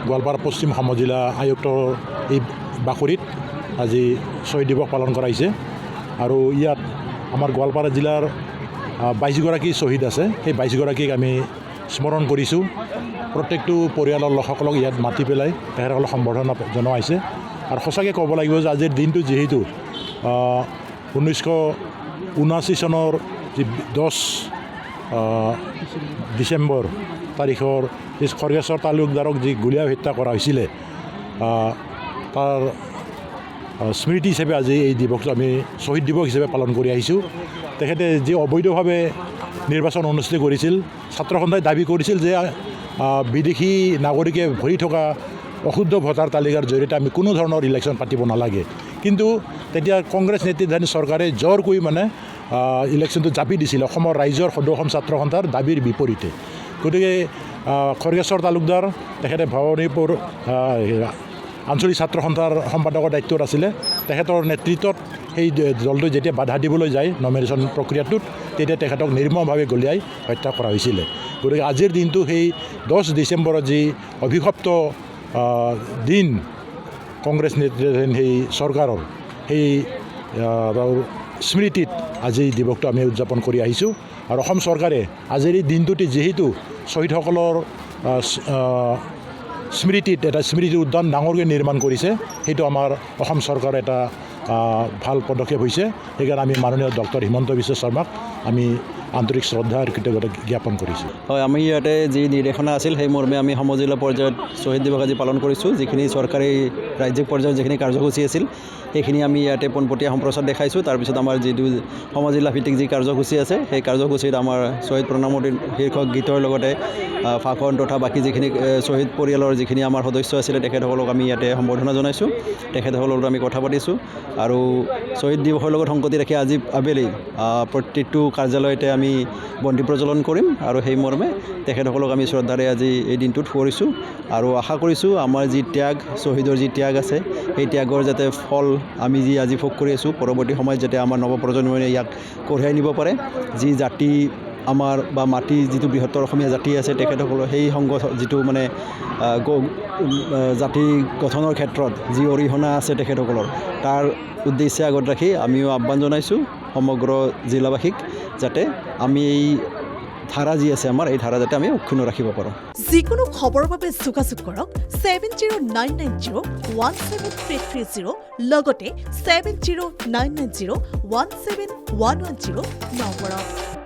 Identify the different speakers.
Speaker 1: গোৱালপাৰা পশ্চিম সমজিলা আয়ুক্তৰ এই বাকৰিত আজি শ্বহীদ দিৱস পালন কৰা হৈছে আৰু ইয়াত আমাৰ গোৱালপাৰা জিলাৰ 22গৰাকী শ্বহীদ আছে সেই 22গৰাকীক আমি স্মৰণ কৰিছোঁ প্ৰত্যেকটো পৰিয়ালৰ লোকসকলক ইয়াত মাতি পেলাই তেখেতসকলক সম্বৰ্ধনা জনোৱা হৈছে আৰু সঁচাকৈ ক'ব লাগিব যে আজিৰ দিনটো যিহেতু 1979 চনৰ যি 10 ডিচেম্বৰ তাৰিখৰ যি খৰ্গেশ্বৰ তালুকদাৰক যি গুলীয়াই হত্যা কৰা হৈছিলে তাৰ স্মৃতি হিচাপে আজি এই দিৱসটো আমি শ্বহীদ দিৱস হিচাপে পালন কৰি আহিছোঁ তেখেতে যি অবৈধভাৱে নিৰ্বাচন অনুষ্ঠিত কৰিছিল ছাত্ৰ সন্থাই দাবী কৰিছিল যে বিদেশী নাগৰিকে ভৰি থকা অশুদ্ধ ভোটাৰ তালিকাৰ জৰিয়তে আমি কোনো ধৰণৰ ইলেকশ্যন পাতিব নালাগে কিন্তু তেতিয়া কংগ্ৰেছ নেতৃত্বাধীন চৰকাৰে জোৰকৈ ইলেকশ্যনটো জাপি দিছিল অসমৰ ৰাইজৰ সদৌ অসম ছাত্ৰ সন্থাৰ দাবীৰ বিপৰীতে গতিকে খৰ্গেশ্বৰ তালুকদাৰ তেখেতে ভৱানীপুৰ আঞ্চলিক ছাত্ৰ সন্থাৰ সম্পাদকৰ দায়িত্বত আছিলে তেখেতৰ নেতৃত্বত সেই দলটো যেতিয়া বাধা দিবলৈ যায় নমিনেশ্যন প্ৰক্ৰিয়াটোত তেতিয়া তেখেতক নিৰ্মমভাৱে গুলীয়াই হত্যা কৰা হৈছিলে গতিকে আজিৰ দিনটো সেই 10 ডিচেম্বৰত যি অভিশপ্ত দিন কংগ্ৰেছ নেতৃত্বাধীন সেই চৰকাৰৰ সেই স্মৃতিত আজি দিৱসটো আমি উদযাপন কৰি আহিছোঁ আৰু অসম চৰকাৰে আজিৰ এই দিনটোতে যিহেতু শ্বহীদসকলৰ স্মৃতিত এটা স্মৃতি উদ্যান ডাঙৰকৈ নিৰ্মাণ কৰিছে সেইটো আমাৰ অসম চৰকাৰৰ এটা ভাল পদক্ষেপ হৈছে সেইকাৰণে আমি মাননীয় ডক্টৰ হিমন্ত বিশ্ব শৰ্মাক আমি আন্তৰিক শ্ৰদ্ধা আৰু কৃতজ্ঞতা জ্ঞাপন কৰিছোঁ
Speaker 2: হয় আমি ইয়াতে যি নিৰ্দেশনা আছিল সেই মৰ্মে আমি সমজিলা পৰ্যায়ত শ্বহীদ দিৱস আজি পালন কৰিছোঁ যিখিনি চৰকাৰী ৰাজ্যিক পৰ্যায়ত যিখিনি কাৰ্যসূচী আছিল সেইখিনি আমি ইয়াতে পোনপটীয়া সম্প্ৰচাৰ দেখাইছোঁ তাৰপিছত আমাৰ যিটো সমজিলা ভিত্তিক যি কাৰ্যসূচী আছে সেই কাৰ্যসূচীত আমাৰ শ্বহীদ প্ৰণামী শীৰ্ষক গীতৰ লগতে ফাকন তথা বাকী যিখিনি শ্বহীদ পৰিয়ালৰ যিখিনি আমাৰ সদস্য আছিলে তেখেতসকলক আমি ইয়াতে সম্বৰ্ধনা জনাইছোঁ তেখেতসকলৰ লগত আমি কথা পাতিছোঁ আৰু শ্বহীদ দিৱসৰ লগত সংগতি ৰাখি আজি আবেলি প্ৰত্যেকটো কাৰ্যালয়তে আমি বন্তি প্ৰজ্বলন কৰিম আৰু সেই মৰ্মে তেখেতসকলক আমি শ্ৰদ্ধাৰে আজি এই দিনটোত কৰিছোঁ আৰু আশা কৰিছোঁ আমাৰ যি ত্যাগ শ্বহীদৰ যি ত্যাগ আছে সেই ত্যাগৰ যাতে ফল আমি যি আজি ভোগ কৰি আছোঁ পৰৱৰ্তী সময়ত যাতে আমাৰ নৱপ্ৰজন্মই ইয়াক কঢ়িয়াই নিব পাৰে যি জাতি আমাৰ বা মাটি যিটো বৃহত্তৰ অসমীয়া জাতি আছে তেখেতসকলৰ সেই যিটো জাতি গঠনৰ ক্ষেত্ৰত যি অৰিহণা আছে তেখেতসকলৰ তাৰ উদ্দেশ্যে আগত ৰাখি আমিও আহ্বান জনাইছোঁ সমগ্ৰ জিলাবাসীক যাতে আমি এই ধাৰা যি আছে আমাৰ এই ধাৰা যাতে আমি অক্ষুণ্ণ ৰাখিব পাৰোঁ
Speaker 3: যিকোনো খবৰৰ বাবে যোগাযোগ কৰক 7099017330 লগতে 7099017110 নম্বৰত